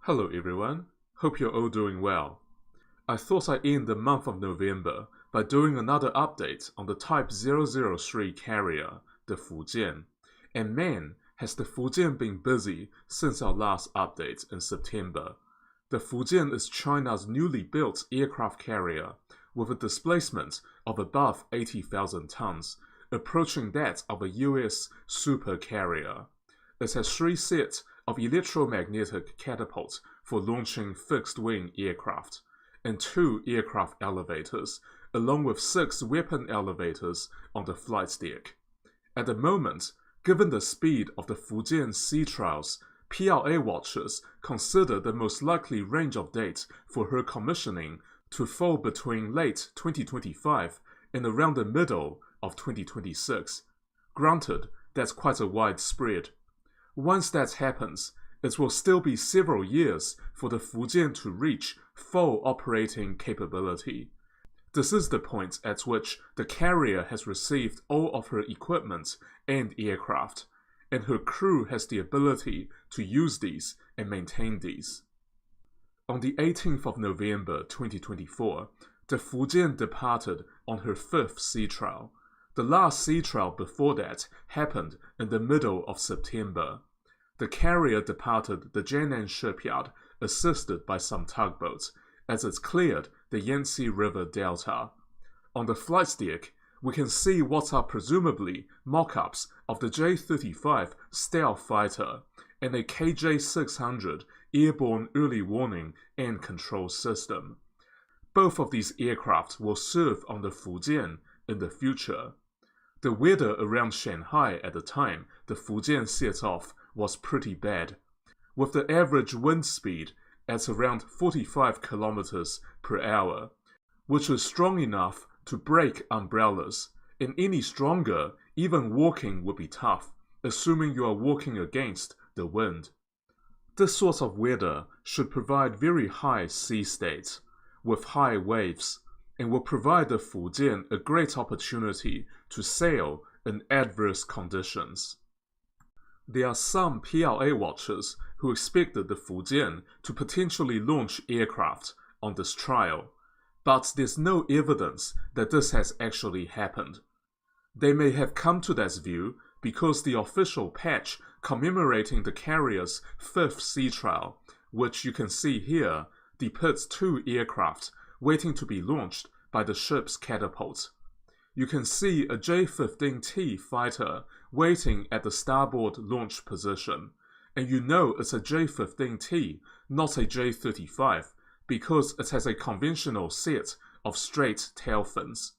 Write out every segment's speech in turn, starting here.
Hello everyone, hope you're all doing well. I thought I'd end the month of November by doing another update on the Type 003 carrier, the Fujian. And man, has the Fujian been busy since our last update in September. The Fujian is China's newly built aircraft carrier with a displacement of above 80,000 tons, approaching that of a US super carrier. It has 3 sets of electromagnetic catapults for launching fixed-wing aircraft, and 2 aircraft elevators, along with 6 weapon elevators on the flight deck. At the moment, given the speed of the Fujian sea trials, PLA watchers consider the most likely range of dates for her commissioning to fall between late 2025 and around the middle of 2026. Granted, that's quite a wide spread. Once that happens, it will still be several years for the Fujian to reach full operating capability. This is the point at which the carrier has received all of her equipment and aircraft, and her crew has the ability to use these and maintain these. On the 18th of November 2024, the Fujian departed on her 5th sea trial. The last sea trial before that happened in the middle of September. The carrier departed the Jianan shipyard assisted by some tugboats as it cleared the Yangtze River Delta. On the flight deck, we can see what are presumably mock-ups of the J-35 stealth fighter and a KJ-600 airborne early warning and control system. Both of these aircraft will serve on the Fujian in the future. The weather around Shanghai at the time the Fujian set off was pretty bad, with the average wind speed at around 45 kilometers per hour, which is strong enough to break umbrellas, and any stronger, even walking would be tough, assuming you are walking against the wind. This sort of weather should provide very high sea states, with high waves, and will provide the Fujian a great opportunity to sail in adverse conditions. There are some PLA watchers who expected the Fujian to potentially launch aircraft on this trial, but there's no evidence that this has actually happened. They may have come to that view because the official patch commemorating the carrier's 5th sea trial, which you can see here, depicts 2 aircraft waiting to be launched by the ship's catapult. You can see a J-15T fighter waiting at the starboard launch position, and you know it's a J-15T, not a J-35, because it has a conventional set of straight tail fins.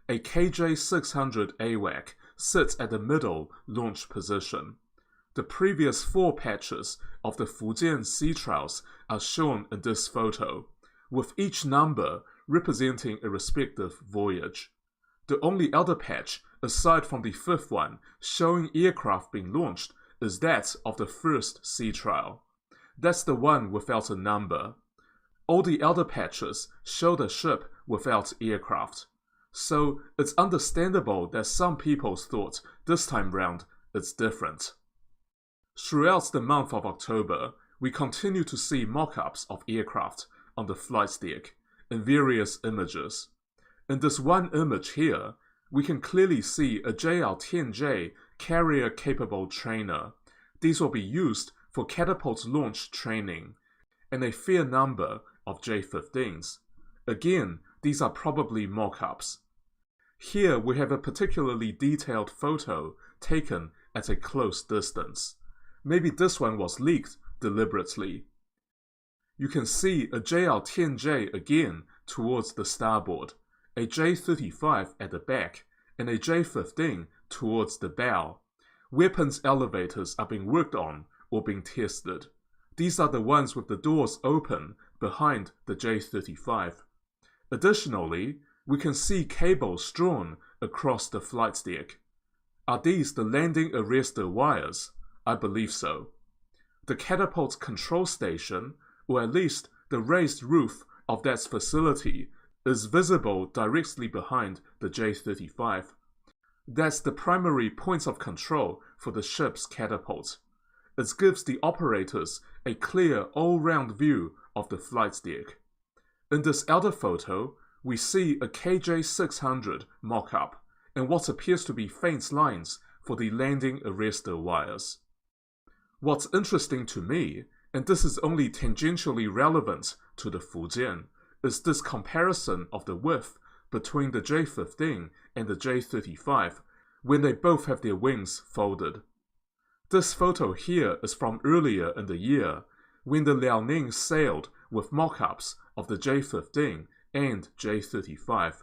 A KJ-600 AWAC sits at the middle launch position. The previous 4 patches of the Fujian sea trials are shown in this photo, with each number representing a respective voyage. The only other patch, aside from the 5th one, showing aircraft being launched is that of the 1st sea trial. That's the one without a number. All the other patches show the ship without aircraft. So it's understandable that some people thought this time round it's different. Throughout the month of October, we continue to see mock-ups of aircraft on the flight deck in various images. In this one image here, we can clearly see a JL-10J carrier-capable trainer. These will be used for catapult launch training, and a fair number of J-15s. Again, these are probably mock-ups. Here we have a particularly detailed photo taken at a close distance. Maybe this one was leaked deliberately. You can see a JL-10J again towards the starboard, a J-35 at the back, and a J-15 towards the bow. Weapons elevators are being worked on or being tested. These are the ones with the doors open behind the J-35. Additionally, we can see cables drawn across the flight deck. Are these the landing arrestor wires? I believe so. The catapult control station, or at least the raised roof of that facility, is visible directly behind the J-35. That's the primary point of control for the ship's catapult. it gives the operators a clear all-round view of the flight deck. In this elder photo, we see a KJ600 mock-up and what appears to be faint lines for the landing arrestor wires. What's interesting to me, and this is only tangentially relevant to the Fujian, is this comparison of the width between the J-15 and the J-35 when they both have their wings folded. This photo here is from earlier in the year, when the Liaoning sailed with mock-ups of the J-15 and J-35.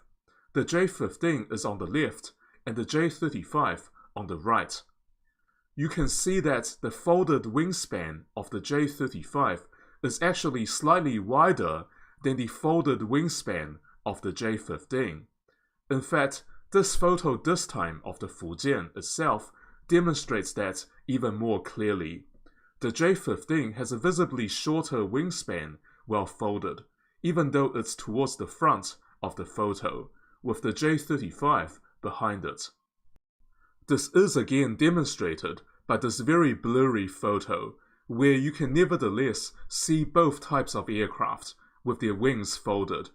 The J-15 is on the left and the J-35 on the right. You can see that the folded wingspan of the J-35 is actually slightly wider than the folded wingspan of the J-15. In fact, this photo this time of the Fujian itself demonstrates that even more clearly. The J-15 has a visibly shorter wingspan while folded, even though it's towards the front of the photo, with the J-35 behind it. This is again demonstrated by this very blurry photo, where you can nevertheless see both types of aircraft with their wings folded.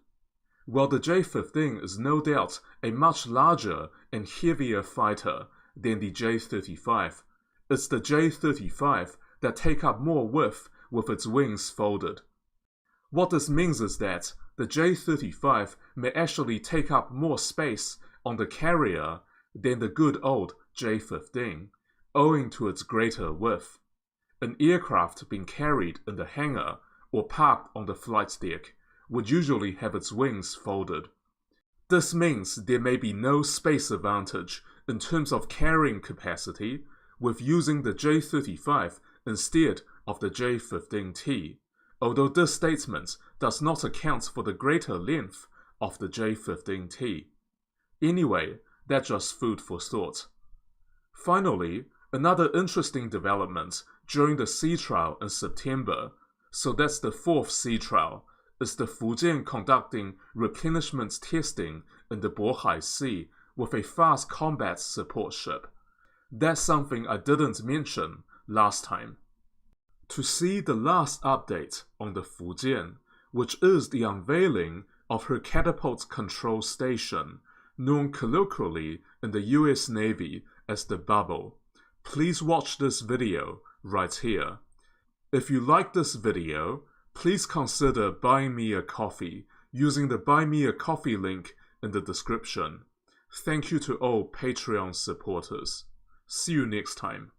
While the J-15 is no doubt a much larger and heavier fighter than the J-35, it's the J-35 that take up more width with its wings folded. What this means is that the J-35 may actually take up more space on the carrier than the good old J-15, owing to its greater width. An aircraft being carried in the hangar or parked on the flight deck would usually have its wings folded. This means there may be no space advantage in terms of carrying capacity with using the J-35 instead of the J-15T, although this statement does not account for the greater length of the J-15T. Anyway, that's just food for thought. Finally, another interesting development during the sea trial in September, so that's the fourth sea trial, is the Fujian conducting replenishment testing in the Bohai Sea with a fast combat support ship. That's something I didn't mention last time. To see the last update on the Fujian, which is the unveiling of her catapult control station, known colloquially in the US Navy as the bubble, please watch this video right here. If you like this video, please consider buying me a coffee using the Buy Me a Coffee link in the description. Thank you to all Patreon supporters. See you next time.